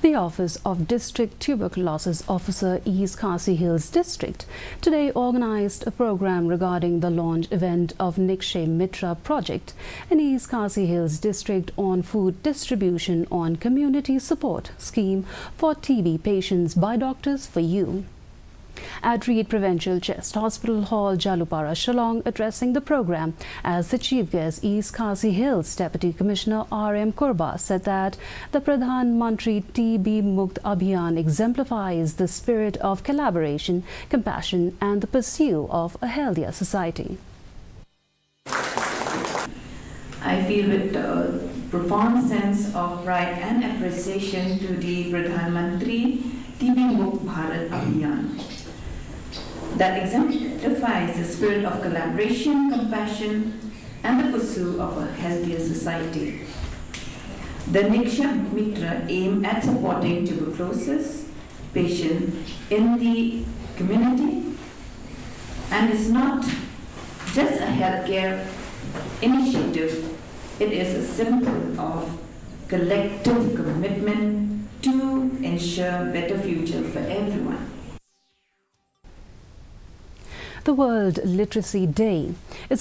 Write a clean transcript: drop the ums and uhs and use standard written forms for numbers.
The Office of District Tuberculosis Officer, East Khasi Hills District, today organized a program regarding the launch event of Nikshay Mitra project in East Khasi Hills District on food distribution on community support scheme for TB patients by Doctors for You. At Reed Provincial Chest Hospital Hall, Jalupara, Shillong, addressing the program as the chief guest, East Khasi Hills Deputy Commissioner R.M. Kurba said that the Pradhan Mantri TB Mukt Abhiyan exemplifies the spirit of collaboration, compassion and the pursuit of a healthier society. I feel with a profound sense of pride and appreciation to the Pradhan Mantri TB Mukt Bharat Abhiyan that exemplifies the spirit of collaboration, compassion and the pursuit of a healthier society. The Nikshay Mitra aim at supporting tuberculosis patients in the community and is not just a healthcare initiative, it is a symbol of collective commitment to ensure better future for everyone. The World Literacy Day is a